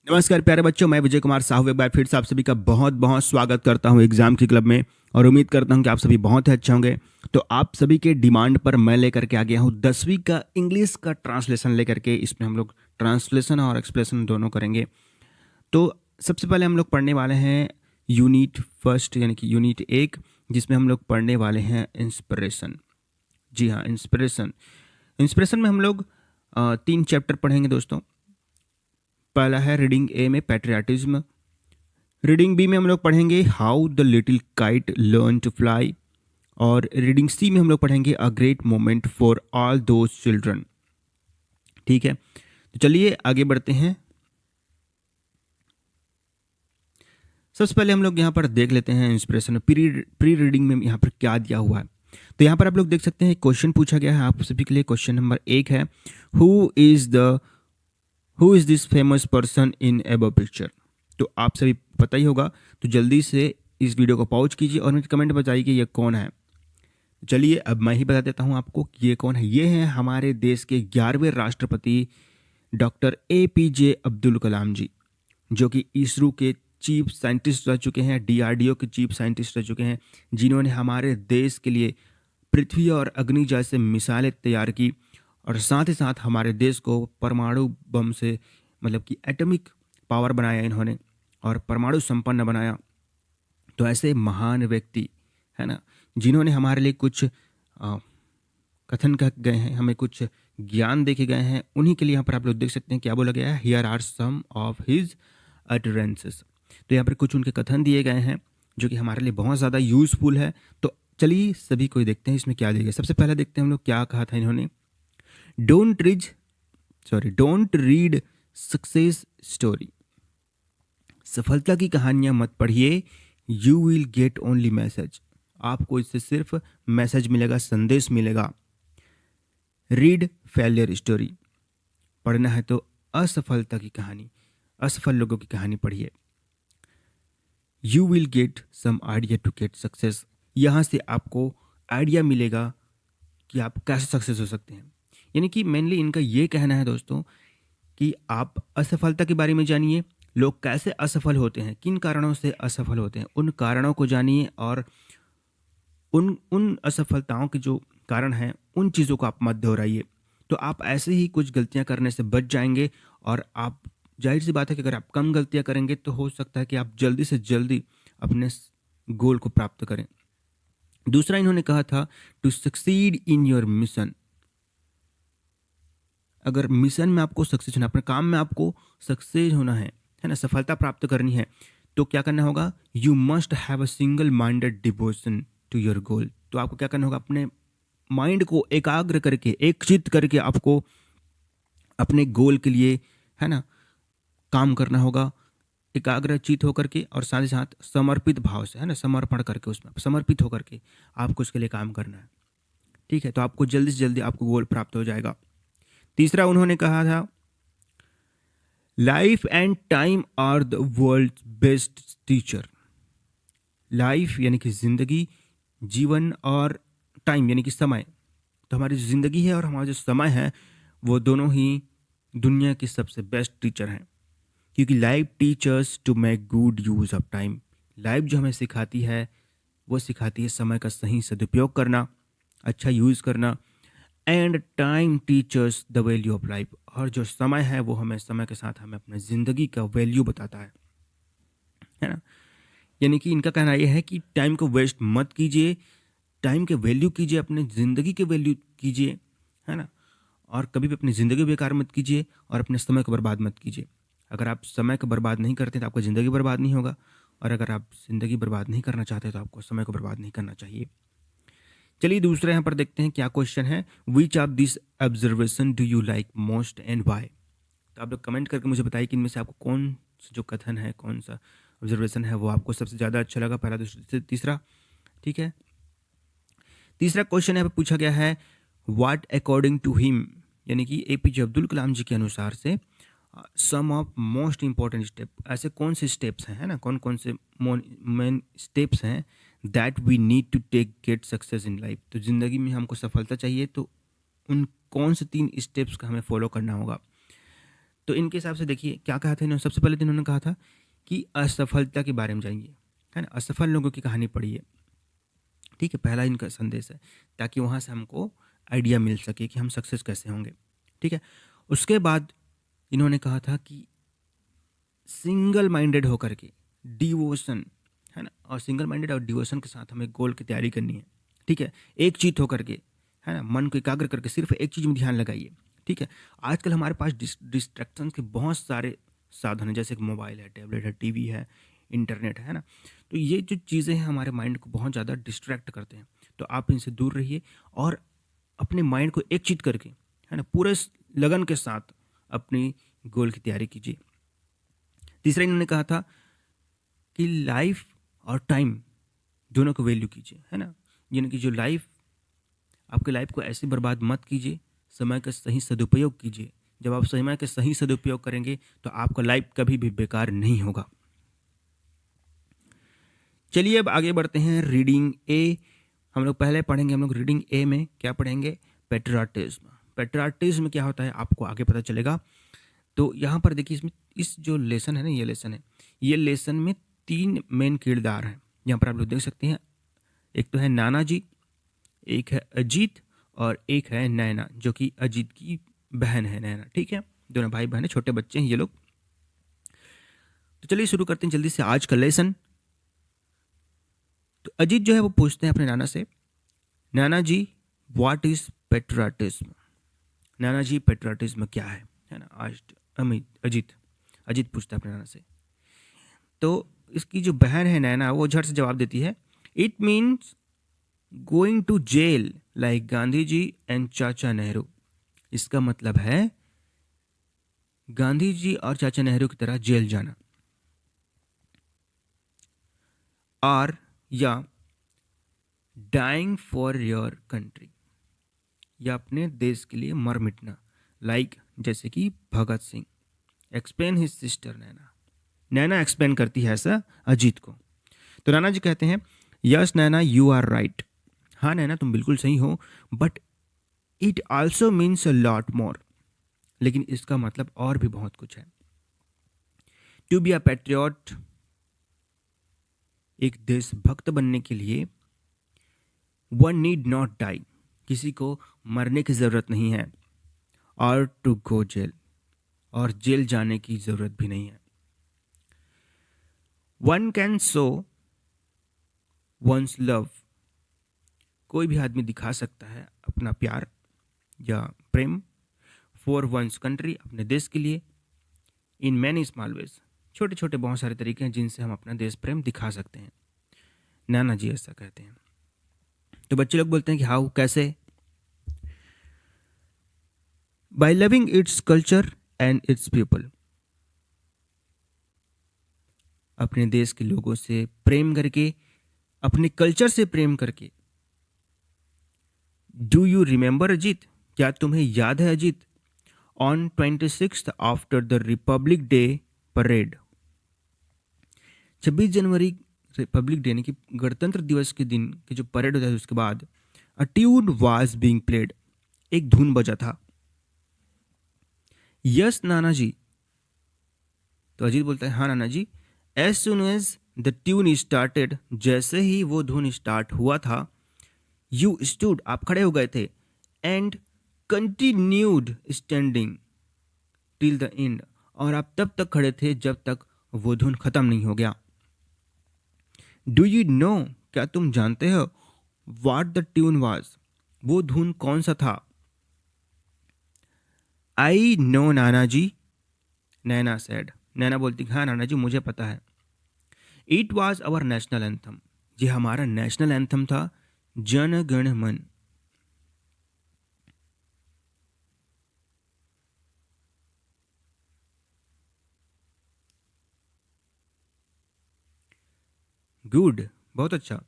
नमस्कार प्यारे बच्चों, मैं विजय कुमार साहू एक बार फिर से आप सभी का बहुत बहुत स्वागत करता हूं एग्जाम की क्लब में। और उम्मीद करता हूं कि आप सभी बहुत ही अच्छे होंगे। तो आप सभी के डिमांड पर मैं लेकर के आ गया हूं 10वीं का इंग्लिश का ट्रांसलेशन लेकर के। इसमें हम लोग ट्रांसलेशन और एक्सप्रेशन दोनों करेंगे। तो सबसे पहले हम लोग पढ़ने वाले हैं यूनिट फर्स्ट यानी कि यूनिट 1, जिसमें हम लोग पढ़ने वाले हैं इंस्पिरेशन। जी हाँ, इंस्पिरेशन। इंस्पिरेशन में हम लोग 3 चैप्टर पढ़ेंगे दोस्तों। पहला है रीडिंग ए में पैट्रियाटिज्म। रीडिंग बी में हम लोग पढ़ेंगे how the little kite learn to fly. और रीडिंग सी में हम लोग पढ़ेंगे a great moment for all those children. ठीक है, तो चलिए आगे बढ़ते हैं। सबसे पहले हम लोग यहाँ पर देख लेते हैं इंस्पिरेशन प्री रीडिंग में यहाँ पर क्या दिया हुआ है। तो यहाँ पर आप लोग देख सकते हैं क्वेश्चन पूछा गया है आप सभी के लिए। क्वेश्चन नंबर 1 है, who is this famous person in above picture. तो आप सभी पता ही होगा, तो जल्दी से इस वीडियो को पॉज कीजिए और मुझे कमेंट बताइए कि ये कौन है। चलिए अब मैं ही बता देता हूँ आपको कि ये कौन है। ये हैं हमारे देश के 11वें राष्ट्रपति डॉक्टर APJ अब्दुल कलाम जी, जो कि इसरो के चीफ साइंटिस्ट रह चुके हैं, DRDO के चीफ साइंटिस्ट रह चुके हैं, जिन्होंने हमारे देश के लिए पृथ्वी और अग्नि जैसे मिसाइलें तैयार की और साथ ही साथ हमारे देश को परमाणु बम से मतलब कि एटॉमिक पावर बनाया इन्होंने और परमाणु संपन्न बनाया। तो ऐसे महान व्यक्ति है ना, जिन्होंने हमारे लिए कुछ कथन कह गए हैं, हमें कुछ ज्ञान देके गए हैं, उन्हीं के लिए यहाँ पर आप लोग देख सकते हैं क्या बोला गया है, here are some of his utterances. तो यहाँ पर कुछ उनके कथन दिए गए हैं जो कि हमारे लिए बहुत ज़्यादा यूजफुल है। तो चलिए सभी को देखते हैं इसमें क्या दिया गया। सबसे पहले देखते हैं हम लोग क्या कहा था इन्होंने। Don't read success story. सफलता की कहानियां मत पढ़िए। You will get only message. आपको इससे सिर्फ मैसेज मिलेगा, संदेश मिलेगा। Read failure story. पढ़ना है तो असफलता की कहानी, असफल लोगों की कहानी पढ़िए। You will get some idea to get success. यहाँ से आपको आइडिया मिलेगा कि आप कैसे सक्सेस हो सकते हैं। यानी कि मेनली इनका ये कहना है दोस्तों कि आप असफलता के बारे में जानिए, लोग कैसे असफल होते हैं, किन कारणों से असफल होते हैं, उन कारणों को जानिए और उन असफलताओं के जो कारण हैं उन चीज़ों को आप मत दोहराइए। तो आप ऐसे ही कुछ गलतियां करने से बच जाएंगे और आप, जाहिर सी बात है कि अगर आप कम गलतियां करेंगे तो हो सकता है कि आप जल्दी से जल्दी अपने गोल को प्राप्त करें। दूसरा इन्होंने कहा था to succeed in your mission. अगर मिशन में आपको सक्सेस होना, अपने काम में आपको सक्सेस होना है ना, सफलता प्राप्त करनी है, तो क्या करना होगा, you must have a single minded devotion to your goal. तो आपको क्या करना होगा, अपने माइंड को एकाग्र करके, एक चित्त करके आपको अपने गोल के लिए है ना काम करना होगा, एकाग्र चित्त होकर के और साथ ही साथ समर्पित भाव से, है ना, समर्पण करके, उसमें समर्पित होकर के आपको उसके लिए काम करना है। ठीक है, तो आपको जल्दी से जल्दी आपको गोल प्राप्त हो जाएगा। तीसरा उन्होंने कहा था life and time are the world best teacher. Life यानी कि जिंदगी, जीवन, और टाइम यानी कि समय। तो हमारी जो जिंदगी है और हमारा जो समय है वो दोनों ही दुनिया के सबसे बेस्ट टीचर हैं, क्योंकि life teachers to make good use of time. Life जो हमें सिखाती है वो सिखाती है समय का सही सदुपयोग करना, अच्छा यूज़ करना। And time teachers the value of life. और जो समय है वो हमें, समय के साथ हमें अपने ज़िंदगी का वैल्यू बताता है ना। यानी कि इनका कहना यह है कि टाइम को वेस्ट मत कीजिए, टाइम के वैल्यू कीजिए, अपने ज़िंदगी के वैल्यू कीजिए, है ना। और कभी भी अपनी ज़िंदगी बेकार मत कीजिए और अपने समय को बर्बाद मत कीजिए। अगर आप समय को बर्बाद नहीं करते तो आपका ज़िंदगी बर्बाद नहीं होगा, और अगर आप ज़िंदगी बर्बाद नहीं करना चाहते तो आपको समय को बर्बाद नहीं करना चाहिए। चलिए दूसरा यहाँ पर देखते हैं क्या क्वेश्चन है। Which of this observation do you like most and why. तो आप लोग कमेंट करके मुझे बताइए कि इनमें से आपको कौन सा जो कथन है, कौन सा ऑब्जर्वेशन है वो आपको सबसे ज़्यादा अच्छा लगा, पहला, दूसरा, तीसरा। ठीक है, तीसरा क्वेश्चन यहाँ पे पूछा गया है व्हाट अकॉर्डिंग टू हिम, यानी कि APJ अब्दुल कलाम जी के अनुसार से सम ऑफ मोस्ट इंपॉर्टेंट स्टेप, ऐसे कौन से स्टेप्स हैं, है ना, कौन कौन से मेन स्टेप्स हैं that we need to take get success in life. तो ज़िंदगी में हमको सफलता चाहिए तो उन कौन से 3 स्टेप्स का हमें फॉलो करना होगा। तो इनके हिसाब से देखिए क्या कहा था इन्होंने। सबसे पहले तो इन्होंने कहा था कि असफलता के बारे में जानिए, है ना, असफल लोगों की कहानी पढ़िए। ठीक है, पहला इनका संदेश है, ताकि वहाँ से हमको आइडिया मिल सके कि हम सक्सेस कैसे होंगे। ठीक है, उसके बाद इन्होंने कहा था कि सिंगल माइंडेड होकर के डिवोशन, है ना, और सिंगल माइंडेड और डिवोशन के साथ हमें गोल की तैयारी करनी है। ठीक है, एक चीज होकर के, है ना, मन को एकाग्र करके सिर्फ एक चीज में ध्यान लगाइए। ठीक है, आजकल हमारे पास डिस्ट्रैक्शन के बहुत सारे साधन हैं, जैसे कि मोबाइल है, टैबलेट है, टीवी है, इंटरनेट है ना। तो ये जो चीज़ें हैं हमारे माइंड को बहुत ज़्यादा डिस्ट्रैक्ट करते हैं, तो आप इनसे दूर रहिए और अपने माइंड को एक चित करके, है ना, पूरे लगन के साथ अपनी गोल की तैयारी कीजिए। तीसरा इन्होंने कहा था कि लाइफ और टाइम दोनों को वैल्यू कीजिए, है ना, यानी कि जो लाइफ, आपके लाइफ को ऐसे बर्बाद मत कीजिए, समय का सही सदुपयोग कीजिए। जब आप समय का सही सदुपयोग करेंगे तो आपका लाइफ कभी भी बेकार नहीं होगा। चलिए अब आगे बढ़ते हैं। रीडिंग ए हम लोग पहले पढ़ेंगे। हम लोग रीडिंग ए में क्या पढ़ेंगे? पेट्रियाटिज्म। पेट्रियाटिज्म क्या होता है आपको आगे पता चलेगा। तो यहाँ पर देखिए, इसमें इस जो लेसन है ना, ये लेसन में 3 मेन किरदार हैं। यहाँ पर आप लोग देख सकते हैं, एक तो है नाना जी, एक है अजीत और एक है नैना, जो कि अजीत की बहन है नैना। ठीक है, दोनों भाई बहन है, छोटे बच्चे हैं ये लोग। तो चलिए शुरू करते हैं जल्दी से आज का लेसन। तो अजीत जो है वो पूछते हैं अपने नाना से, नाना जी what is patriotism? Nana ji patriotism क्या है ना। आज अजीत पूछता है अपने नाना से। तो इसकी जो बहन है नैना, वो झट से जवाब देती है, it means going to jail like Gandhi ji and Chacha Nehru. इसका मतलब है गांधी जी और चाचा नेहरू की तरह जेल जाना, और या डाइंग फॉर योर कंट्री, या अपने देश के लिए मर मिटना, लाइक जैसे कि Bhagat Singh. Explain his sister नैना। नैना एक्सप्लेन करती है ऐसा अजीत को। तो नाना जी कहते हैं, yes Naina you are right. हाँ नैना तुम बिल्कुल सही हो, but it also means a lot more. लेकिन इसका मतलब और भी बहुत कुछ है। टू बी अ पैट्रियट, एक देशभक्त बनने के लिए, वन नीड नॉट डाई, किसी को मरने की जरूरत नहीं है, और टू गो जेल, और जेल जाने की जरूरत भी नहीं है। One can show one's love, कोई भी आदमी दिखा सकता है अपना प्यार या प्रेम, फॉर वंस कंट्री, अपने देश के लिए, इन मैनी स्मॉल वेज, छोटे छोटे बहुत सारे तरीके हैं जिनसे हम अपना देश प्रेम दिखा सकते हैं। नाना जी ऐसा कहते हैं। तो बच्चे लोग बोलते हैं कि हाउ, कैसे? By loving its culture and its people, अपने देश के लोगों से प्रेम करके, अपने कल्चर से प्रेम करके। डू यू रिमेंबर अजीत, क्या तुम्हें याद है Ajit, on 26 after the Republic day parade, 26 January Republic day यानी कि गणतंत्र दिवस के दिन की जो परेड होता है उसके बाद, अ ट्यून वाज बीइंग प्लेड, एक धुन बजा था। यस नाना जी, तो अजीत बोलता है हाँ नाना जी, as soon as the tune started, जैसे ही वो धुन स्टार्ट हुआ था, यू स्टूड, आप खड़े हो गए थे, and continued standing till the end, और आप तब तक खड़े थे जब तक वो धुन खत्म नहीं हो गया। डू यू नो, क्या तुम जानते हो, व्हाट द ट्यून वाज, वो धुन कौन सा था? आई नो नाना जी, नैना सेड, नैना बोलती हाँ नाना जी मुझे पता है। It was our national anthem, ये हमारा नेशनल एंथम था, जन गण मन। गुड, बहुत अच्छा।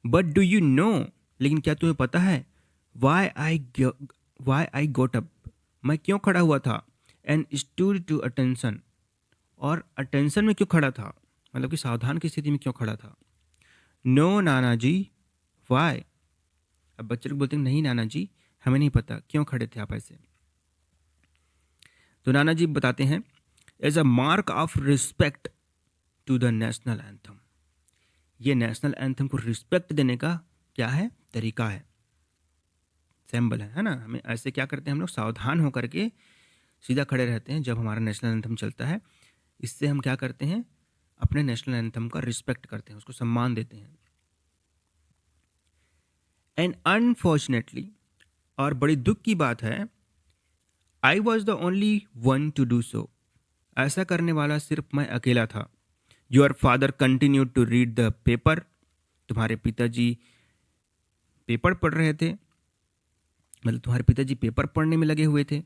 बट डू यू नो, लेकिन क्या तुम्हें पता है, वाई आई गोट अप, मैं क्यों खड़ा हुआ था, एंड स्टूड टू अटेंशन, और अटेंशन में क्यों खड़ा था, मतलब कि सावधान की स्थिति में क्यों खड़ा था। नो नाना जी, वाई, अब बच्चे लोग बोलते हैं नहीं नाना जी हमें नहीं पता क्यों खड़े थे आप ऐसे। तो नाना जी बताते हैं, as a mark of respect to the national anthem. ये नेशनल एंथम को रिस्पेक्ट देने का क्या है, तरीका है, सिंबल है ना। हमें ऐसे क्या करते हैं, हम लोग सावधान होकर के सीधा खड़े रहते हैं जब हमारा नेशनल एंथम चलता है। इससे हम क्या करते हैं, अपने नेशनल एंथम का रिस्पेक्ट करते हैं, उसको सम्मान देते हैं। एंड अनफॉर्चुनेटली, और बड़ी दुख की बात है, I was the only one to do so. ऐसा करने वाला सिर्फ मैं अकेला था। Your father continue to read the paper. तुम्हारे पिताजी पेपर पढ़ रहे थे, मतलब तुम्हारे पिताजी पेपर पढ़ने में लगे हुए थे।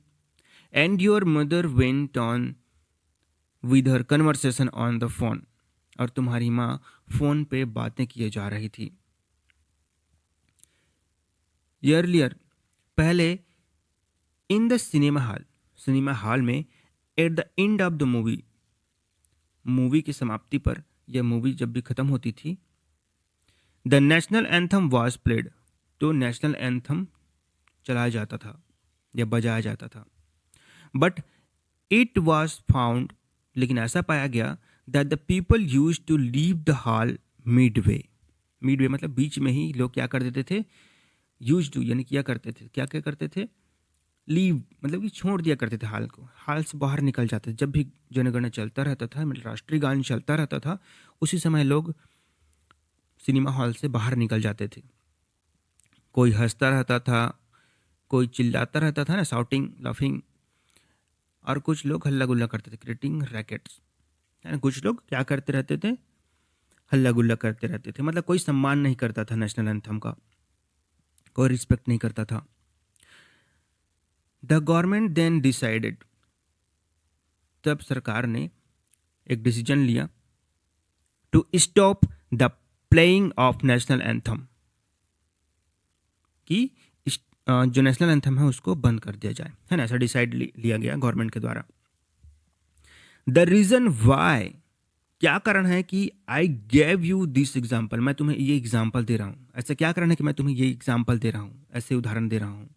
And your mother went on with her conversation on the phone. और तुम्हारी माँ फोन पे बातें किए जा रही थी। अर्लियर, पहले, इन द सिनेमा हॉल में, at the end of the movie की समाप्ति पर, यह मूवी जब भी खत्म होती थी, the national anthem was played, तो नेशनल एंथम चलाया जाता था या बजाया जाता था। बट इट वॉज फाउंड, लेकिन ऐसा पाया गया, that the people use to leave the hall midway मतलब बीच में ही लोग क्या कर देते थे, यूज टू यानी क्या करते थे, क्या करते थे, लीव मतलब कि छोड़ दिया करते थे हॉल को, हॉल से बाहर निकल जाते थे। जब भी जनगणना चलता रहता था, मतलब राष्ट्रीय गान चलता रहता था, उसी समय लोग सिनेमा हॉल से बाहर निकल जाते थे। कोई हंसता रहता था, कोई चिल्लाता रहता था ना, शाउटिंग, लाफिंग, और कुछ लोग हल्ला गुल्ला करते थे, क्रिएटिंग रैकेट्स, है ना। कुछ लोग क्या करते रहते थे, हल्ला गुल्ला करते रहते थे, मतलब कोई सम्मान नहीं करता था नेशनल एंथम का, कोई रिस्पेक्ट नहीं करता था। द गवर्नमेंट देन डिसाइडेड, तब सरकार ने एक डिसीजन लिया, to stop the playing of national anthem, कि जो नेशनल एंथम है उसको बंद कर दिया जाए, है ना। ऐसा डिसाइड लिया गया गवर्नमेंट के द्वारा। द रीजन वाई, क्या कारण है कि I gave you this example, मैं तुम्हें ये एग्जाम्पल दे रहा हूँ। ऐसा क्या कारण है कि मैं तुम्हें ये एग्जाम्पल दे रहा हूँ, ऐसे उदाहरण दे रहा हूँ,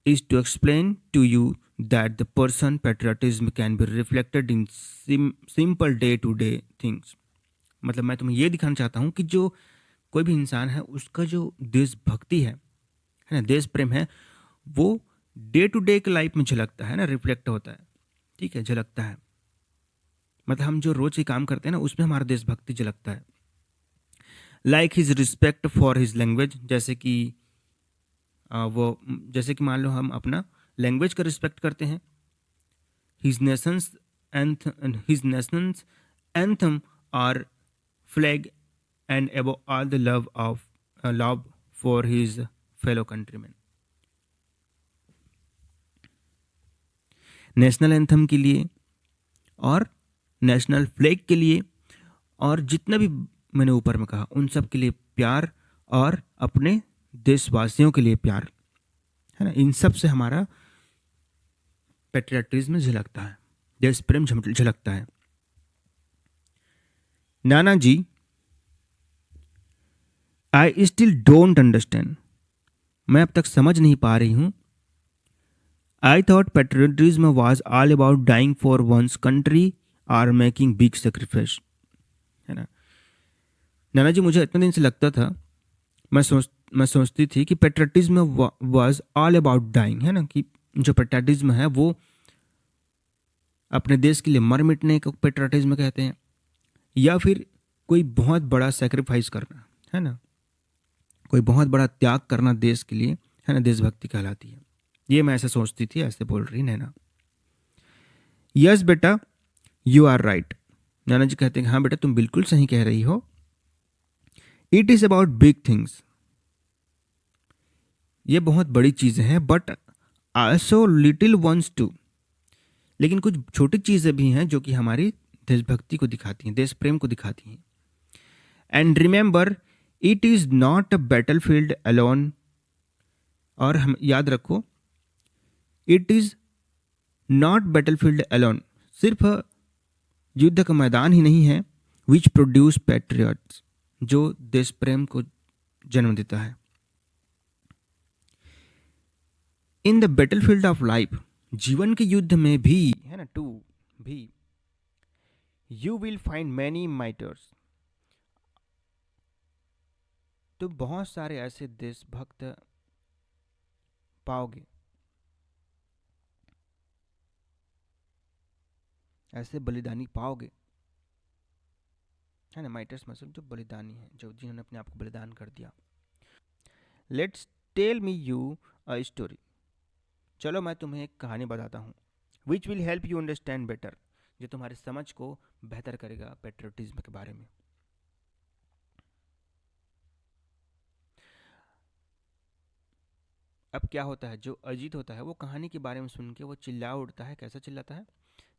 is to explain to you that the person patriotism can be reflected in simple day to day things। मतलब मैं तुम्हें ये दिखाना चाहता हूँ कि जो कोई भी इंसान है, उसका जो देशभक्ति है ना, देश प्रेम है, वो डे टू डे की लाइफ में झलकता है ना, रिफ्लेक्ट होता है, ठीक है, झलकता है। मतलब हम जो रोज ही काम करते हैं ना, उसमें हमारा देशभक्ति झलकता है। Like his respect for his language, जैसे कि मान लो हम अपना लैंग्वेज का रिस्पेक्ट करते हैं। हिज नेशंस एंथम और flag, and above all the love for his fellow countryman. National anthem के लिए और नेशनल फ्लैग के लिए और जितना भी मैंने ऊपर में कहा, उन सब के लिए प्यार, और अपने देशवासियों के लिए प्यार, है ना। इन सब से हमारा पैट्रियटिज्म झलकता है, देश प्रेम झलकता है। नाना जी, आई स्टिल डोंट अंडरस्टैंड, मैं अब तक समझ नहीं पा रही हूं। I thought patriotism was all about dying for one's country और मेकिंग बिग सेक्रीफाइस, है ना। नाना जी, मुझे इतने दिन से लगता था, मैं सोचती थी कि patriotism was all about dying, है ना, कि जो पैट्रियटिज्म है वो अपने देश के लिए मर मिटने को पैट्रियटिज्म कहते हैं, या फिर कोई बहुत बड़ा सेक्रीफाइस करना, है ना, कोई बहुत बड़ा त्याग करना देश के लिए, है ना, देशभक्ति कहलाती है। ये मैं ऐसे सोचती थी, ऐसे बोल रही नैना। यस बेटा, यू आर राइट, नाना जी कहते हैं हाँ बेटा, तुम बिल्कुल सही कह रही हो। It is about big things, ये बहुत बड़ी चीजें हैं, but also little ones too, लेकिन कुछ छोटी चीजें भी हैं जो कि हमारी देशभक्ति को दिखाती हैं, देश प्रेम को दिखाती हैं। And remember, it is not a battle field alone, और हम याद रखो, it is not battle field alone, सिर्फ युद्ध का मैदान ही नहीं है, विच प्रोड्यूस पैट्रियट्स, जो देश प्रेम को जन्म देता है। In the battle field of life, जीवन के युद्ध में भी, है ना, टू भी, यू विल फाइंड मैनी माइटर्स, तो बहुत सारे ऐसे देशभक्त पाओगे, ऐसे बलिदानी पाओगे, है ना। माइटर्स मतलब जो बलिदानी है, जो जिन्होंने अपने आप को बलिदान कर दिया। Let's tell me you a story, चलो मैं तुम्हें एक कहानी बताता हूँ। Which will help you understand better, जो तुम्हारी समझ को बेहतर करेगा पेट्रियोटिज्म के बारे में। अब क्या होता है, जो अजीत होता है वो कहानी के बारे में सुन के वो चिल्ला उठता है। कैसा चिल्लाता है?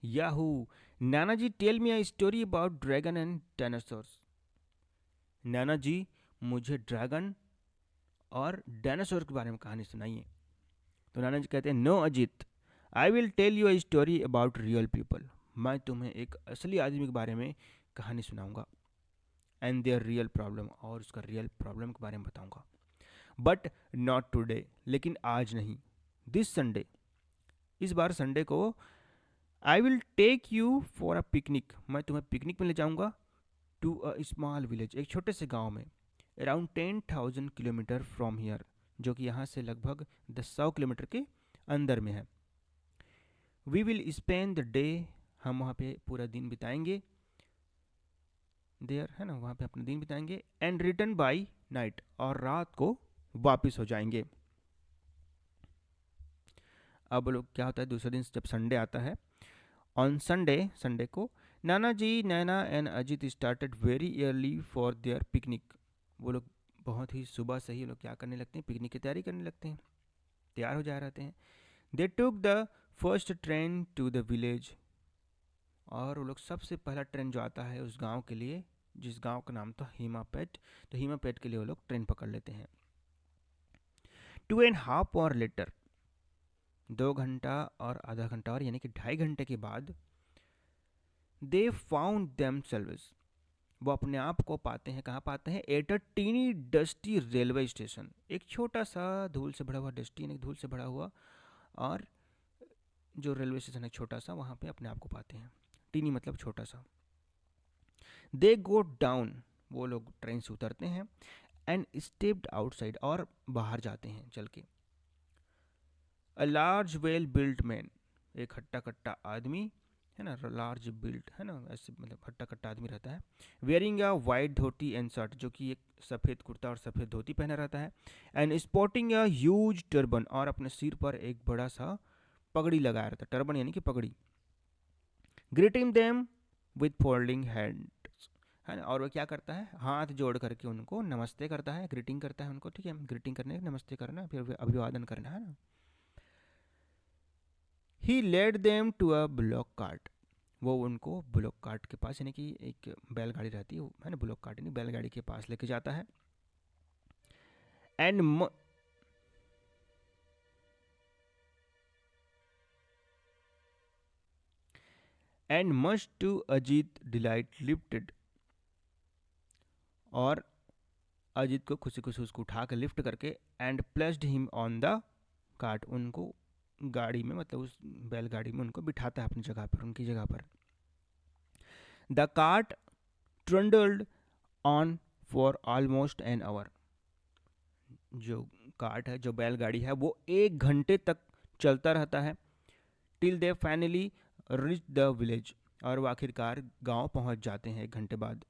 याहू, नाना जी tell me a story about dragon and dinosaurs. नाना जी, मुझे ड्रैगन और डायनासोर के बारे में कहानी सुनाइए। तो नाना जी कहते हैं, no Ajit, I will tell you a story about real people. मैं तुम्हें एक असली आदमी के बारे में कहानी सुनाऊंगा, एंड देयर रियल प्रॉब्लम, और उसका रियल प्रॉब्लम के बारे में बताऊंगा। बट नॉट टुडे, लेकिन आज नहीं। दिस संडे, इस बार संडे को, I will take you for a picnic, मैं तुम्हें पिकनिक में ले जाऊंगा। टू अ स्मॉल विलेज, एक छोटे से गांव में। अराउंड 10,000 किलोमीटर फ्रॉम हियर, जो कि यहाँ से लगभग 100 किलोमीटर के अंदर में है। We will spend the day, हम वहाँ पे पूरा दिन बिताएंगे। देयर, है ना, वहाँ पे अपना दिन बिताएंगे। एंड रिटर्न बाई नाइट, और रात को वापस हो जाएंगे। अब लोग क्या होता है, दूसरे दिन जब संडे आता है, ऑन संडे, संडे को, नाना जी, Naina and Ajit started very early for their picnic. वो लोग बहुत ही सुबह से ही लोग क्या करने लगते हैं, पिकनिक की तैयारी करने लगते हैं, तैयार हो जा रहते हैं। They took the first train to the village, और वो लोग सबसे पहला ट्रेन जो आता है उस गांव के लिए, जिस गांव का नाम था हीमापेट, तो हीमापेट के लिए वो लोग ट्रेन पकड़ लेते हैं। 2.5 आवर लेटर, 2 घंटा और आधा घंटा और यानी कि 2.5 घंटे के बाद, दे फाउंड देम सेल्वेज, वो अपने आप को पाते हैं, कहाँ पाते हैं, at a tiny dusty railway station, एक छोटा सा धूल से भरा हुआ, डस्टी यानी धूल से भरा हुआ, और जो रेलवे स्टेशन है छोटा सा, वहाँ पे अपने आप को पाते हैं। टीनी मतलब छोटा सा। दे गो डाउन, वो लोग ट्रेन से उतरते हैं। एंड स्टेप्ड आउटसाइड, और बाहर जाते हैं चल के। A large well built man, एक हट्टा कट्टा आदमी, है ना, लार्ज बिल्ट, है ना, ऐसे मतलब हट्टा कट्टा आदमी रहता है। Wearing a white dhoti and shirt, जो कि एक सफ़ेद कुर्ता और सफ़ेद धोती पहना रहता है। And sporting a huge turban, और अपने सिर पर एक बड़ा सा पगड़ी लगाया रहता है, टर्बन यानी कि पगड़ी। Greeting them with folding hand, है ना, और वो क्या करता है, हाथ जोड़ करके उनको नमस्ते करता है, ग्रीटिंग करता है उनको, ठीक है, ग्रीटिंग करने, नमस्ते करना, फिर अभिवादन करना, है ना। He led them to a bullock cart, वो उनको ब्लॉक कार्ट के पास, यानी कि एक बैलगाड़ी रहती है ना, ब्लॉक कार्ट यानी बैलगाड़ी के पास लेके जाता है। And much to Ajit delight lifted, और अजीत को खुशी खुशी उसको उठा के लिफ्ट करके, and placed him on the cart, उनको गाड़ी में, मतलब उस बैलगाड़ी में उनको बिठाता है अपनी जगह पर, उनकी जगह पर। The cart trundled on for almost an hour, जो कार्ट है, जो बैलगाड़ी है, वो 1 घंटे तक चलता रहता है। Till they finally rich the village, और वो आखिरकार गांव पहुंच जाते हैं 1 घंटे बाद।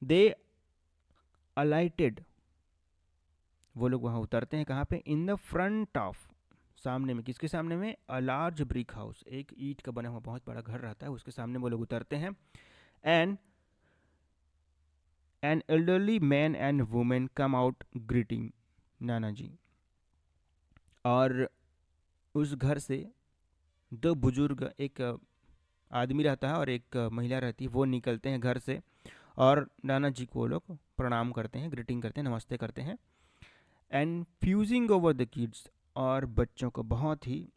दे अलाइटेड, वो लोग वहां उतरते हैं, कहाँ पे, इन द फ्रंट ऑफ, सामने में, किसके सामने में, अ लार्ज ब्रिक हाउस, एक ईंट का बना हुआ बहुत बड़ा घर रहता है, उसके सामने वो लोग उतरते हैं। And an elderly man and women come out greeting नाना जी, और उस घर से 2 बुजुर्ग, एक आदमी रहता है और एक महिला रहती है, वो निकलते हैं घर से, और नाना जी को वो लोग प्रणाम करते हैं, ग्रीटिंग करते हैं, नमस्ते करते हैं। And fusing over the kids, और बच्चों को बहुत ही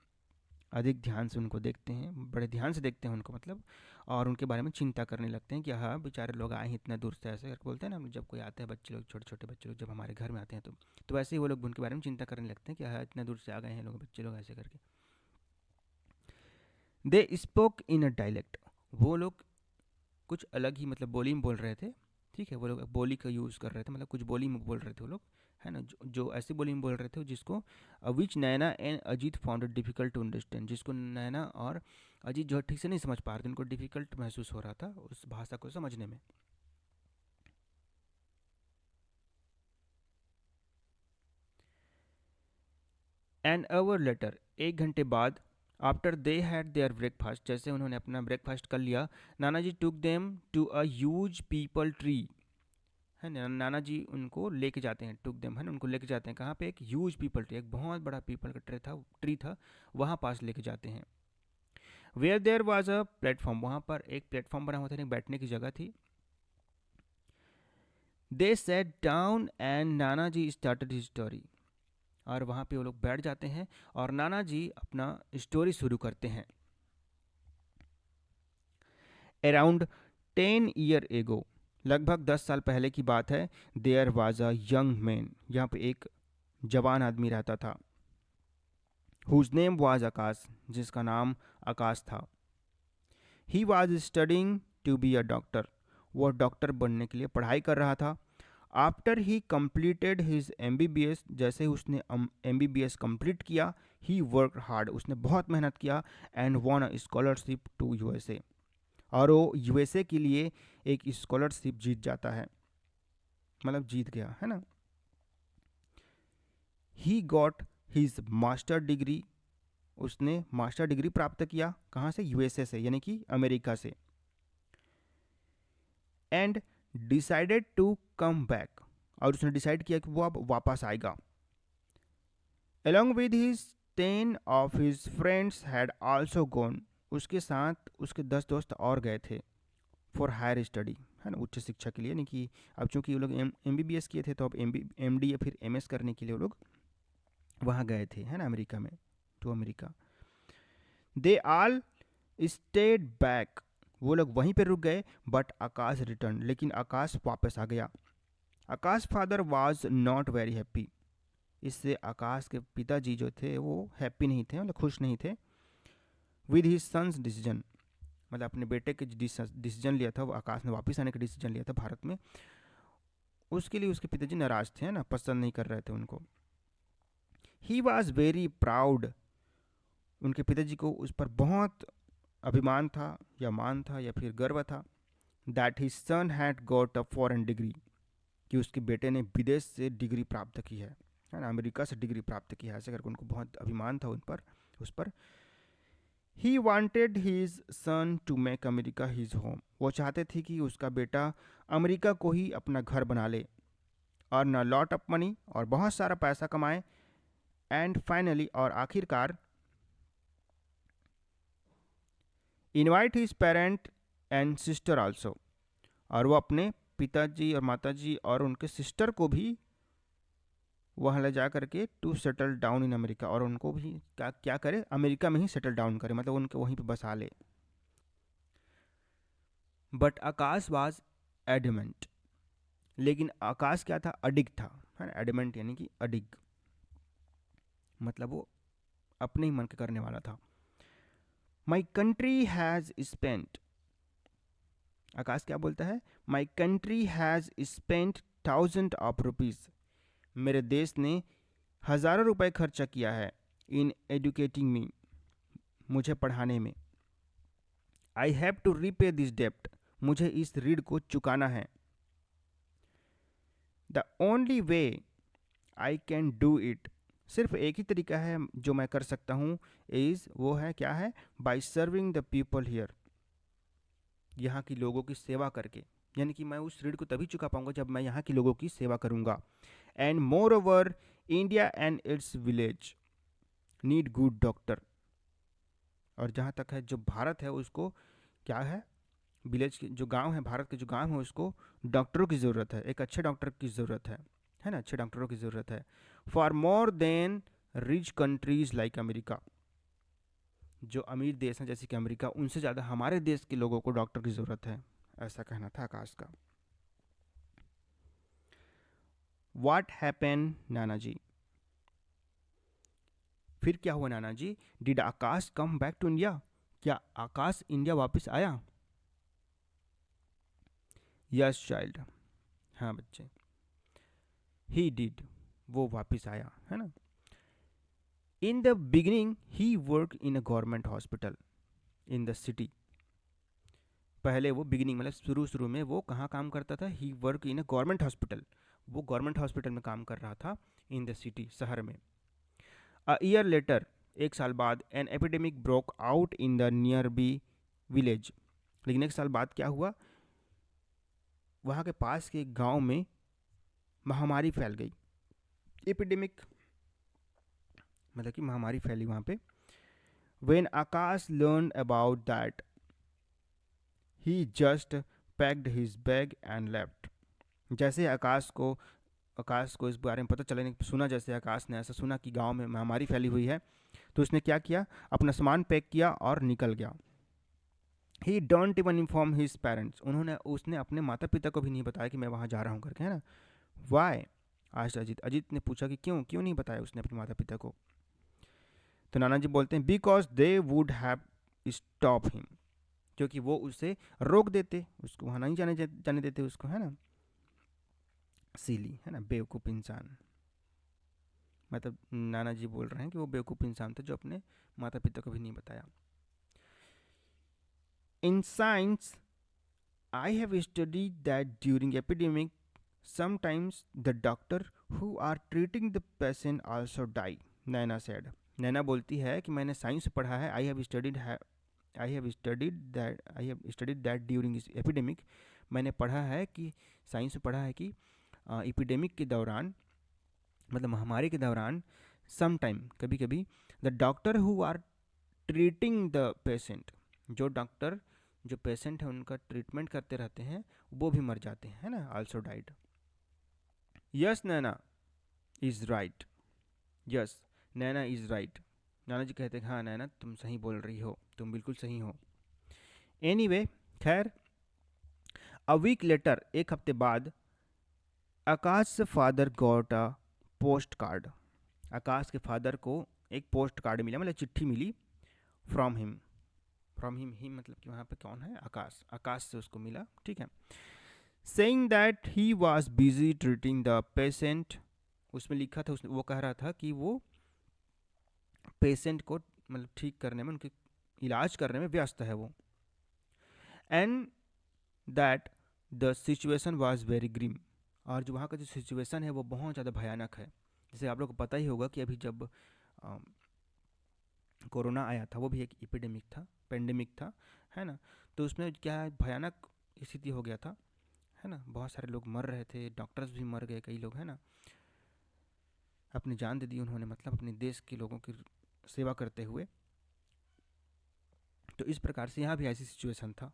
अधिक ध्यान से उनको देखते हैं, बड़े ध्यान से देखते हैं उनको, मतलब, और उनके बारे में चिंता करने लगते हैं कि हाँ बेचारे लोग आए हैं इतना दूर से, ऐसे करके बोलते हैं ना, जब कोई आते हैं बच्चे लोग, छोटे छोटे बच्चे लोग जब हमारे घर में आते हैं तो वैसे ही वो लोग उनके बारे में चिंता करने लगते हैं कि हाँ इतना दूर से आ गए हैं लोग, बच्चे लोग, ऐसे करके। They spoke in a dialect, वो लोग कुछ अलग ही मतलब बोली में बोल रहे थे। ठीक है, वो लोग बोली का यूज़ कर रहे थे, मतलब कुछ बोली में बोल रहे थे वो लोग, है ना, जो ऐसी बोली में बोल रहे थे जिसको which Naina and Ajeet found it difficult to understand, जिसको नैना और अजीत जो है ठीक से नहीं समझ पा रहे थे, उनको डिफिकल्ट महसूस हो रहा था उस भाषा को समझने में। एन आवर लेटर, एक घंटे बाद, after they had their breakfast, जैसे उन्होंने अपना ब्रेकफास्ट कर लिया, नाना जी took them to a huge peepal tree, है ना, नाना जी उनको लेके जाते हैं, टुक देम है ना, उनको लेके जाते हैं कहाँ पे, एक ह्यूज पीपल ट्री, एक बहुत बड़ा पीपल का ट्री था, वहाँ पास लेके जाते हैं। Where there was a platform, वहाँ पर एक प्लेटफॉर्म बना हुआ था, एक बैठने की जगह थी। दे set down and Nana ji started his story, और वहाँ पे वो लोग बैठ जाते हैं और नाना जी अपना स्टोरी शुरू करते हैं। अराउंड 10 ईयर एगो, लगभग 10 साल पहले की बात है, there was a young man, यहाँ पे एक जवान आदमी रहता था, हुज नेम वाज आकाश, जिसका नाम आकाश था। He was studying to be a doctor, वो डॉक्टर बनने के लिए पढ़ाई कर रहा था। After he completed his M B B S, जैसे ही उसने M B B S complete किया, ही वर्क हार्ड, उसने बहुत मेहनत किया, and won a scholarship to USA, और वो यूएसए के लिए एक स्कॉलरशिप जीत जाता है, मतलब जीत गया, है ना। He got his master degree, उसने मास्टर डिग्री प्राप्त किया, कहाँ से, यूएसए से, यानी कि अमेरिका से। And decided to come back, और उसने डिसाइड किया कि वो अब वापस आएगा। along with his 10 of his friends had also gone, उसके साथ उसके 10 दोस्त और गए थे, फॉर हायर स्टडी, है ना, उच्च शिक्षा के लिए, यानी कि अब चूंकि वो लोग एम बी बी एस किए थे, तो अब एम डी या फिर एम एस करने के लिए वो लोग वहाँ गए थे, है ना, अमेरिका में, to America. They all stayed back, वो लोग वहीं पे रुक गए, बट आकाश रिटर्न, लेकिन आकाश वापस आ गया। Akash father was not very happy, इससे आकाश के पिताजी जो थे वो हैप्पी नहीं थे, मतलब खुश नहीं थे, विद हिज सन्स डिसीजन, मतलब अपने बेटे के डिसीजन लिया था वो, आकाश ने वापस आने का डिसीजन लिया था भारत में, उसके लिए उसके पिताजी नाराज थे, ना, पसंद नहीं कर रहे थे उनको। ही वॉज वेरी प्राउड, उनके पिताजी को उस पर बहुत अभिमान था, या मान था, या फिर गर्व था, that his son had got a foreign degree, कि उसके बेटे ने विदेश से डिग्री प्राप्त की है ना, अमेरिका से डिग्री प्राप्त की है, ऐसे करके उनको बहुत अभिमान था उन पर, उस पर। He wanted his son to make America his home, वो चाहते थे कि उसका बेटा अमेरिका को ही अपना घर बना ले, और न लॉट ऑफ मनी, और बहुत सारा पैसा कमाए, एंड फाइनली, और आखिरकार, invite his parent and sister also, और वो अपने पिताजी और माताजी और उनके सिस्टर को भी वहाँ ले जा करके to settle down in America, और उनको भी क्या क्या करे, अमेरिका में ही सेटल डाउन करे, मतलब उनके वहीं पे बसा ले। बट आकाश वाज एडमेंट, लेकिन आकाश क्या था, अडिग था, है ना, एडमेंट यानी कि अडिग, मतलब वो अपने ही मन के करने वाला था। माई कंट्री हैज़ स्पेंट, आकाश क्या बोलता है, माई कंट्री हैज़ स्पेंट $1000 मेरे देश ने हज़ारों रुपए खर्चा किया है, इन एजुकेटिंग मी, मुझे पढ़ाने में। I have to repay this डेप्ट, मुझे इस ऋण को चुकाना है। The only way I can do it, सिर्फ एक ही तरीका है जो मैं कर सकता हूँ, इज़, वो है क्या है, by serving the people here, यहाँ की लोगों की सेवा करके, यानी कि मैं उस ऋण को तभी चुका पाऊंगा जब मैं यहाँ के लोगों की सेवा करूंगा। And more over, India and it's village need good doctor, और जहाँ तक है जो भारत है उसको क्या है, विलेज के जो गांव है, भारत के जो गांव है उसको डॉक्टरों की ज़रूरत है, एक अच्छे डॉक्टर की ज़रूरत है ना, अच्छे डॉक्टरों की ज़रूरत है, for more than rich countries like America, जो अमीर देश हैं जैसे कि अमेरिका, उनसे ज़्यादा हमारे देश के लोगों को डॉक्टर की ज़रूरत है, ऐसा कहना था आकाश का। वाट हैपन नाना जी, फिर क्या हुआ नाना जी, did Akash come back to India, क्या आकाश इंडिया वापस आया? यस चाइल्ड, हाँ बच्चे, ही डिड, वो वापस आया, है ना। In the beginning he work in a government hospital in the city. पहले वो बिगिनिंग मतलब शुरू शुरू में वो कहाँ काम करता था? He work in a government hospital, वो गवर्नमेंट हॉस्पिटल में काम कर रहा था इन द सिटी, शहर में। अ ईयर लेटर, एक साल बाद, an epidemic broke out in the nearby village. लेकिन एक साल बाद क्या हुआ? वहाँ के पास के गांव में महामारी फैल गई। एपिडेमिक मतलब कि महामारी फैली वहाँ पे। When Akash learn about that he just packed his bag and left. जैसे आकाश को इस बारे में पता चला, सुना, जैसे आकाश ने ऐसा सुना कि गांव में महामारी फैली हुई है, तो उसने क्या किया? अपना सामान पैक किया और निकल गया। ही don't even inform his parents, उसने अपने माता पिता को भी नहीं बताया कि मैं वहाँ जा रहा हूँ करके, है ना। वाई? आज अजीत ने पूछा कि क्यों क्यों नहीं बताया उसने अपने माता पिता को। तो नाना जी बोलते हैं because they would have stop him, क्योंकि वो उसे रोक देते, उसको वहाँ नहीं जाने देते उसको, है ना। सीली, है ना, बेवकूफ़ इंसान। मतलब नाना जी बोल रहे हैं कि वो बेवकूफ़ इंसान था जो अपने माता पिता को भी नहीं बताया। In science I have studied that during epidemic sometimes the doctor who are treating the patient also die, Naina said. Naina बोलती है कि मैंने साइंस पढ़ा है, I have studied that during इस एपिडेमिक। मैंने पढ़ा है कि साइंस में पढ़ा है कि एपिडेमिक के दौरान, मतलब महामारी के दौरान, सम टाइम, कभी कभी, the doctor who are treating the patient, जो डॉक्टर जो पेशेंट है उनका ट्रीटमेंट करते रहते हैं, वो भी मर जाते हैं, है ना, also died. Yes Naina is right, yes Naina is right. नाना जी कहते हैं हाँ नैना तुम सही बोल रही हो, तुम बिल्कुल सही हो। एनीवे, खैर, अ वीक लेटर, एक हफ्ते बाद, Akash father got a postcard. Akash के फादर को एक पोस्ट कार्ड मिला, मतलब चिट्ठी मिली, फ्रॉम हिम। ही मतलब कि वहाँ पे कौन है? आकाश, आकाश से उसको मिला, ठीक है। Saying that he was busy treating the patient, उसमें लिखा था, उसने वो कह रहा था कि वो पेशेंट को मतलब ठीक करने में, उनके इलाज करने में व्यस्त है वो। And that the situation was very grim, और जो वहाँ का जो सिचुएशन है वो बहुत ज़्यादा भयानक है। जैसे आप लोग को पता ही होगा कि अभी जब कोरोना आया था, वो भी एक एपिडेमिक था, पेंडेमिक था, है ना। तो उसमें क्या है, भयानक स्थिति हो गया था, है ना। बहुत सारे लोग मर रहे थे, डॉक्टर्स भी मर गए, कई लोग, है ना, अपनी जान दे दी उन्होंने, मतलब अपने देश के लोगों की सेवा करते हुए। तो इस प्रकार से यहाँ भी ऐसी सिचुएशन था।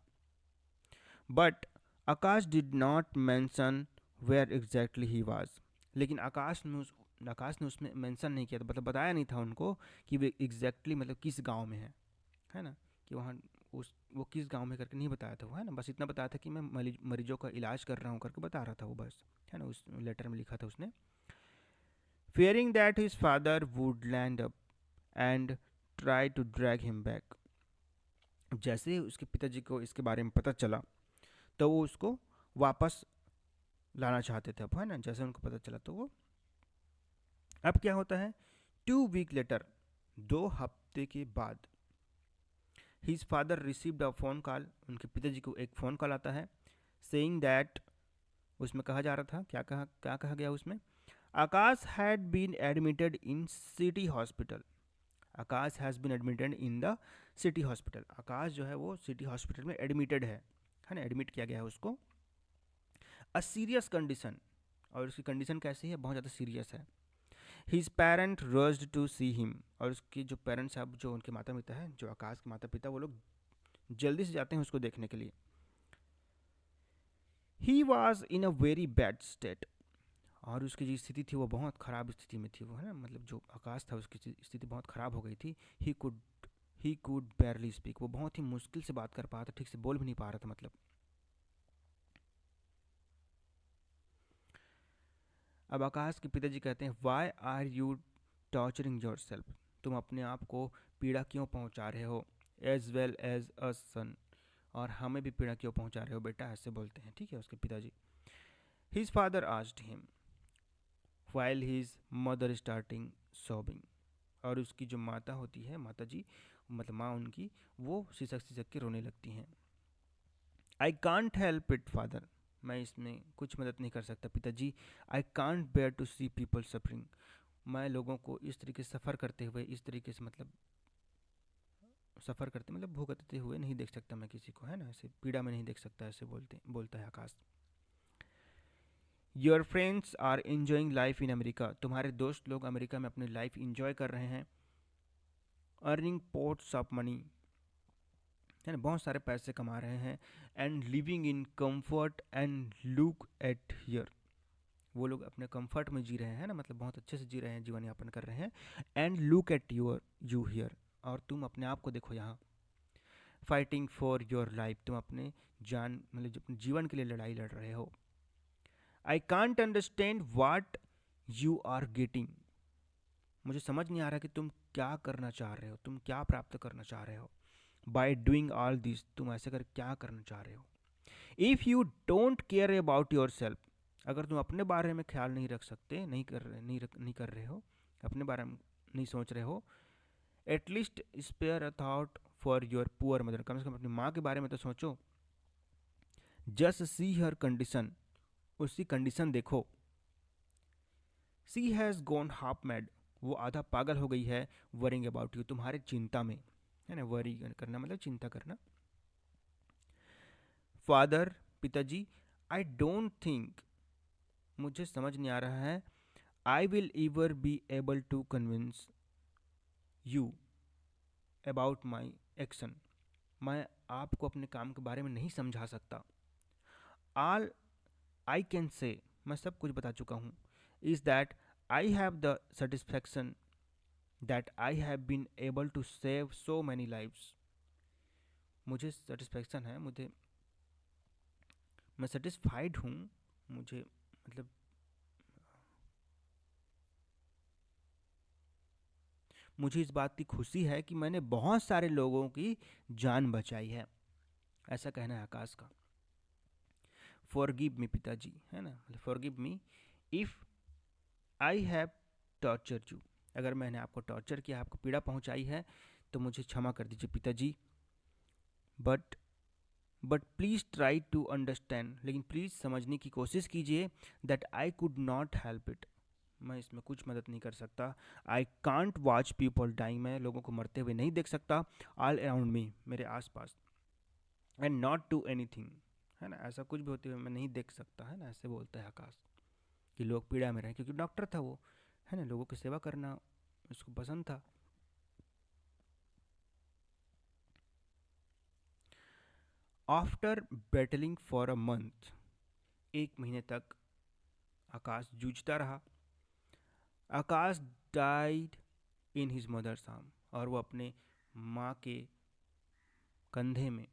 But Akash did not mention where exactly he was, लेकिन आकाश ने उसमें मेंशन नहीं किया था, मतलब बताया नहीं था उनको कि वे एग्जैक्टली मतलब किस गांव में है ना, कि वहाँ वो किस गांव में करके नहीं बताया था वो, है ना। बस इतना बताया था कि मैं मरीजों का इलाज कर रहा हूँ करके बता रहा था वो, बस, है ना। उस लेटर में लिखा था उसने। fearing that his father would land up and try to drag him back, जैसे ही उसके पिताजी को इसके बारे में पता चला तो वो उसको वापस लाना चाहते थे, अब, है ना। जैसे उनको पता चला तो वो, अब क्या होता है, 2 वीक लेटर, 2 हफ्ते के बाद, his father received a phone call, उनके पिताजी को एक फ़ोन कॉल आता है, सेइंग दैट, उसमें कहा जा रहा था, क्या कहा गया उसमें, Akash had been admitted in city hospital. Akash has been admitted in the city hospital, Akash जो है वो सिटी हॉस्पिटल में एडमिटेड है ना, एडमिट किया गया है उसको। अ सीरियस कंडीशन, और उसकी कंडीशन कैसी है? बहुत ज़्यादा सीरियस है। His parent rushed to see him, और उसके जो पेरेंट्स हैं, जो उनके माता पिता हैं, जो आकाश के माता पिता, वो लोग जल्दी से जाते हैं उसको देखने के लिए। He was in a very bad state, और उसकी जो स्थिति थी वो बहुत ख़राब स्थिति में थी वो, है ना, मतलब जो आकाश था उसकी स्थिति बहुत ख़राब हो गई थी। ही कुड बैरली स्पीक, वो बहुत ही मुश्किल से बात कर पा रहा था, ठीक से बोल भी नहीं पा रहा था, मतलब। अब आकाश के पिताजी कहते हैं why are you torturing your self, तुम अपने आप को पीड़ा क्यों पहुंचा रहे हो? As well as a son, और हमें भी पीड़ा क्यों पहुंचा रहे हो बेटा, ऐसे बोलते हैं, ठीक है, उसके पिताजी। His father asked him while his mother starting sobbing, और उसकी जो माता होती है, माता जी मतलब माँ उनकी, वो सिसक सिसक के रोने लगती हैं। I can't help it father, मैं इसमें कुछ मदद नहीं कर सकता पिताजी। I can't bear to see people suffering, मैं लोगों को इस तरीके से सफ़र करते हुए, इस तरीके से मतलब सफ़र करते मतलब भुगतते हुए नहीं देख सकता मैं किसी को, है ना, ऐसे पीड़ा में नहीं देख सकता, ऐसे बोलता है Akash. Your friends are enjoying life in America, तुम्हारे दोस्त लोग अमेरिका में अपनी लाइफ इंजॉय कर रहे हैं। अर्निंग पोर्ट्स ऑफ मनी, है ना, बहुत सारे पैसे कमा रहे हैं। And living in comfort and look at here, वो लोग अपने कंफर्ट में जी रहे हैं ना, मतलब बहुत अच्छे से जी रहे हैं, जीवन यापन कर रहे हैं। And look at you here, और तुम अपने आप को देखो यहाँ। फाइटिंग फॉर योर लाइफ, तुम अपने जान मतलब अपने जीवन के लिए लड़ाई लड़ रहे हो। I can't understand what you are getting, मुझे समझ नहीं आ रहा कि तुम क्या करना चाह रहे हो, तुम क्या प्राप्त करना चाह रहे हो। बाय डूइंग ऑल दिस, तुम ऐसे कर क्या करना चाह रहे हो। If you don't care about your self, अगर तुम अपने बारे में ख्याल नहीं रख सकते, नहीं कर रहे हो, अपने बारे में नहीं सोच रहे हो, at least spare a thought for your poor mother, कम से कम अपनी माँ के बारे में तो सोचो। जस्ट सी हर कंडीशन, उसकी कंडीशन देखो। She has gone half mad, वो आधा पागल हो गई है। वरिंग अबाउट यू, तुम्हारे चिंता में, है ना, वरी करना मतलब चिंता करना। फादर, पिताजी, आई डोंट थिंक, मुझे समझ नहीं आ रहा है, I will ever be able to convince you about my action, मैं आपको अपने काम के बारे में नहीं समझा सकता। ऑल आई कैन से, मैं सब कुछ बता चुका हूँ, is that I have the satisfaction that I have been able to save so many lives, मुझे सेटिस्फैक्शन है, मैं सेटिस्फाइड हूँ, मुझे मतलब मुझे इस बात की खुशी है कि मैंने बहुत सारे लोगों की जान बचाई है, ऐसा कहना है आकाश का। फॉरगिव मी पिताजी, है ना, forgive me if I have torture you, अगर मैंने आपको टॉर्चर किया, आपको पीड़ा पहुंचाई है, तो मुझे क्षमा कर दीजिए पिताजी। But please try to understand, लेकिन प्लीज़ समझने की कोशिश कीजिए। That I could not help it, मैं इसमें कुछ मदद नहीं कर सकता। I can't watch people dying, मैं लोगों को मरते हुए नहीं देख सकता। ऑल अराउंड मी, मेरे आसपास। एंड नॉट टू एनीथिंग, है ना, ऐसा कुछ भी होते हुए मैं नहीं देख सकता, है ना, ऐसे बोलता है आकाश कि लोग पीड़ा में रहें, क्योंकि डॉक्टर था वो, है ना, लोगों की सेवा करना उसको पसंद था। After battling for a month, एक महीने तक आकाश जूझता रहा। Akash died in his mother's arm, और वो अपने माँ के कंधे में,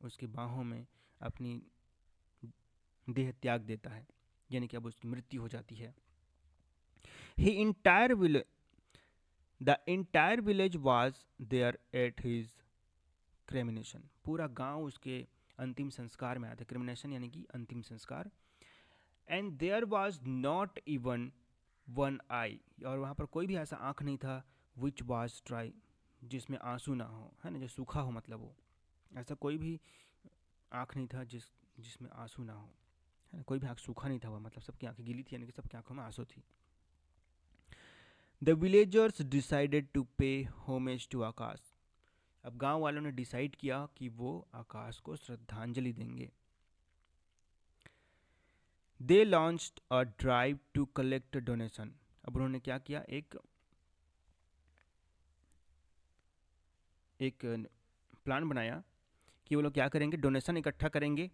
उसकी बाहों में अपनी देह त्याग देता है, यानी कि अब उसकी मृत्यु हो जाती है। He entire village, the entire village was there at his cremation, पूरा गांव उसके अंतिम संस्कार में आया था। क्रिमिनेशन यानी कि अंतिम संस्कार। And there was not even one eye, और वहाँ पर कोई भी ऐसा आँख नहीं था, विच वॉज ड्राई, जिसमें आंसू ना हो, है ना, जो सूखा हो, मतलब वो ऐसा कोई भी आँख नहीं था जिसमें आंसू ना हो, है ना, कोई भी आँख सूखा नहीं था हुआ, मतलब सबकी आँखें गीली थी, यानी कि सबकी आँखों में आंसू थी। The villagers decided to pay homage to Akash, अब गांव वालों ने डिसाइड किया कि वो आकाश को श्रद्धांजलि देंगे। They launched a drive to collect donation, अब उन्होंने क्या किया, एक प्लान बनाया कि वो लोग क्या करेंगे, डोनेशन इकट्ठा करेंगे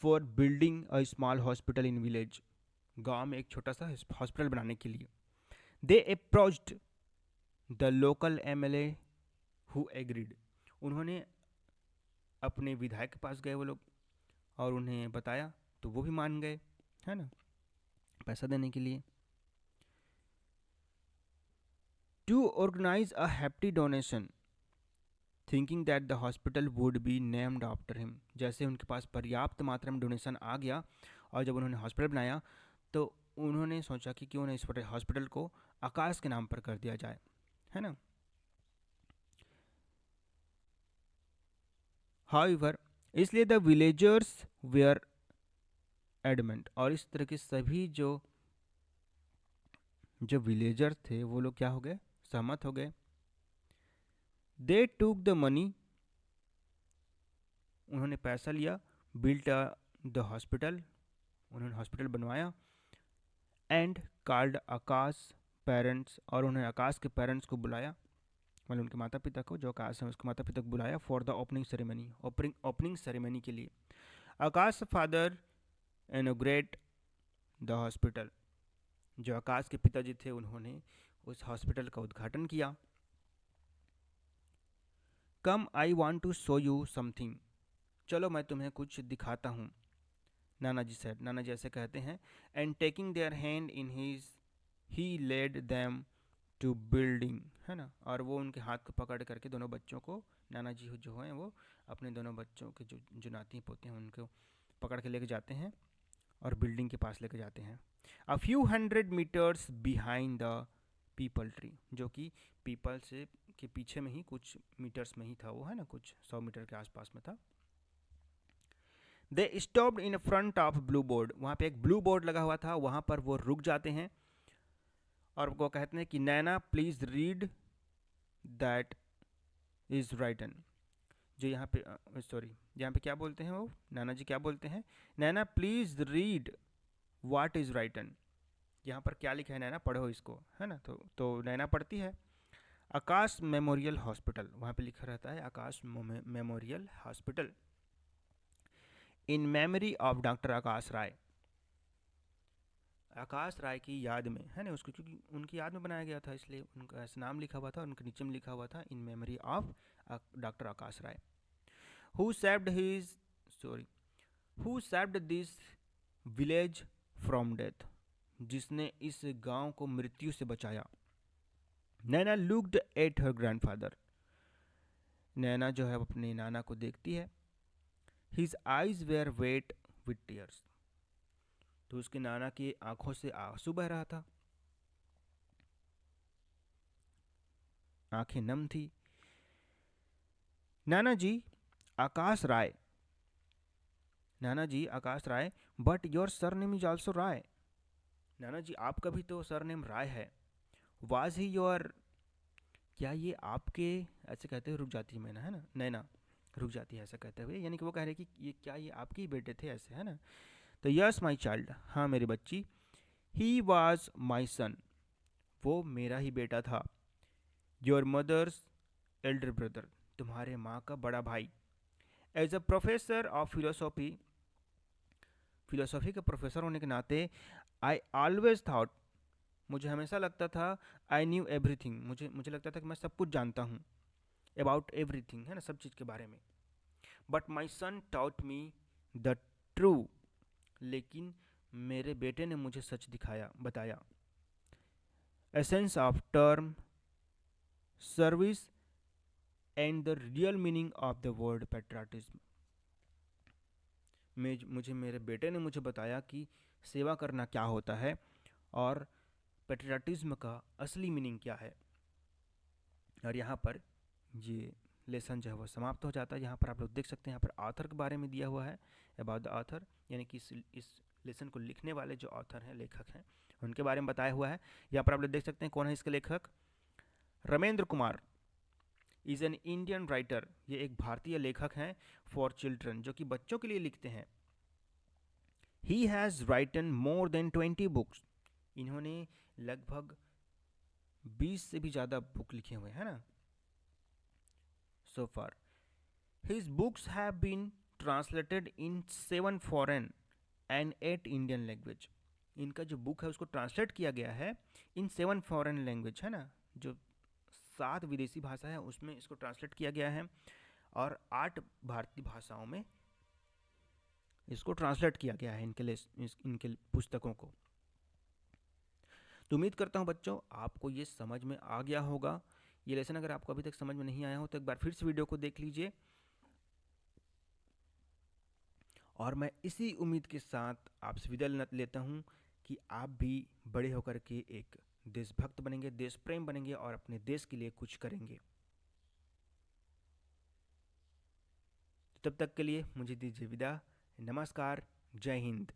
for building a small hospital in village, गांव में एक छोटा सा हॉस्पिटल बनाने के लिए। They approached the local MLA who agreed, उन्होंने अपने विधायक के पास गए वो लोग, और उन्हें बताया, तो वो भी मान गए, है ना, पैसा देने के लिए। To organise a happy donation, thinking that the hospital would be named after him. जैसे उनके पास पर्याप्त मात्रा में डोनेशन आ गया और जब उन्होंने हॉस्पिटल बनाया तो उन्होंने सोचा कि क्यों ना इस हॉस्पिटल को आकाश के नाम पर कर दिया जाए, है ना। हाउएवर, इसलिए द विलेजर्स वेयर एडमेंट, और इस तरह के सभी जो विलेजर्स थे वो लोग क्या हो गए, सहमत हो गए। दे टूक द मनी, उन्होंने पैसा लिया, बिल्ट द हॉस्पिटल, उन्होंने हॉस्पिटल बनवाया, एंड कॉल्ड आकाश पेरेंट्स, और उन्होंने आकाश के पेरेंट्स को बुलाया, मतलब उनके माता पिता को, जो आकाश है उसके माता पिता को बुलाया for the opening ceremony, opening ceremony के लिए। आकाश फादर इनॉग्रेट द हॉस्पिटल, जो आकाश के पिताजी थे उन्होंने उस हॉस्पिटल का उद्घाटन किया। Come I want to show you something, चलो मैं तुम्हें कुछ दिखाता हूँ, नाना जी सेड, नाना जी ऐसे कहते हैं। And taking their hand in his he led them to building, है ना, और वो उनके हाथ को पकड़ करके दोनों बच्चों को, नाना जी जो हैं वो अपने दोनों बच्चों के जो नाती पोते हैं उनको पकड़ के लेके जाते हैं और बिल्डिंग के पास लेके जाते हैं। A few 100 metres behind the peepal tree, जो कि पीपल से के पीछे में ही कुछ मीटर्स में ही था वो, है ना, कुछ 100 मीटर के आसपास में था। They stopped in front of blue board, वहाँ पे एक ब्लू बोर्ड लगा हुआ था, वहाँ पर वो रुक जाते हैं और वो कहते हैं कि Naina please read that is written, जो यहाँ पे सॉरी यहाँ पे क्या बोलते हैं वो, नाना जी क्या बोलते हैं, Naina please read what is written, यहाँ पर क्या लिखा है नैना पढ़ो इसको, है ना। तो नैना पढ़ती है। आकाश मेमोरियल हॉस्पिटल, वहाँ पे लिखा रहता है Akash memorial hospital, in memory of doctor Akash Rai, Akash Rai की याद में, है ना, उसको क्योंकि उनकी याद में बनाया गया था इसलिए उनका ऐसा नाम लिखा हुआ था, उनके नीचे में लिखा हुआ था in memory of doctor Akash Rai. Who saved his sorry who saved this village from death, जिसने इस गांव को मृत्यु से बचाया। Naina looked at her grandfather, Naina जो है अपने नाना को देखती है। His eyes were wet with tears, तो उसके नाना की आंखों से आंसू बह रहा था, आंखें नम थी। नाना जी आकाश राय, नाना जी Akash Rai, but your surname is also Rai, नाना जी आपका भी तो सरनेम राय है। वाज ही योर, क्या ये आपके, ऐसे कहते हुए रुक जाती है मैना, है ना, नैना रुक जाती है ऐसा कहते हुए, यानी कि वो कह रहे कि ये क्या ये आपके ही बेटे थे ऐसे, है ना। तो यस माई चाइल्ड, हाँ मेरी बच्ची। ही वॉज माई सन, वो मेरा ही बेटा था। योर मदर्स एल्डर ब्रदर, तुम्हारे माँ का बड़ा भाई। As a professor of philosophy, philosophy के प्रोफेसर होने के नाते, आई ऑलवेज थाट, मुझे हमेशा लगता था, आई न्यू एवरीथिंग, मुझे लगता था कि मैं सब कुछ जानता हूँ, अबाउट एवरीथिंग, है ना, सब चीज़ के बारे में। But my son taught me the true, लेकिन मेरे बेटे ने मुझे सच दिखाया, बताया। Essence of term service and the real meaning of the word patriotism, मुझे मेरे बेटे ने मुझे बताया कि सेवा करना क्या होता है और पैट्रियटिज्म का असली मीनिंग क्या है। और यहाँ पर ये लेसन जो है वो समाप्त हो जाता है। यहाँ पर आप लोग देख सकते हैं, यहाँ पर ऑथर के बारे में दिया हुआ है, अबाउट द ऑथर, यानी कि इस लेसन को लिखने वाले जो ऑथर हैं, लेखक हैं, उनके बारे में बताया हुआ है। यहाँ पर आप लोग देख सकते हैं कौन है इसके लेखक, Ramendra Kumar is an Indian writer, ये एक भारतीय लेखक हैं, फॉर चिल्ड्रन, जो कि बच्चों के लिए लिखते हैं। He has written more than 20 books, इन्होंने लगभग 20 से भी ज़्यादा बुक लिखे हुए हैं ना, so far. His books have been translated in 7 foreign and 8 Indian language. इनका जो बुक है उसको ट्रांसलेट किया गया है इन 7 फॉरेन लैंग्वेज, है ना, जो 7 विदेशी भाषा है उसमें इसको ट्रांसलेट किया गया है, और 8 भारतीय भाषाओं में इसको ट्रांसलेट किया गया है इनके पुस्तकों को। तो उम्मीद करता हूँ बच्चों आपको ये समझ में आ गया होगा। ये लेसन अगर आपको अभी तक समझ में नहीं आया हो तो एक बार फिर से वीडियो को देख लीजिए। और मैं इसी उम्मीद के साथ आपसे विदा लेता हूँ कि आप भी बड़े होकर के एक देशभक्त बनेंगे, देश प्रेम बनेंगे और अपने देश के लिए कुछ करेंगे। तब तक के लिए मुझे दीजिए विदा। नमस्कार, जय हिंद।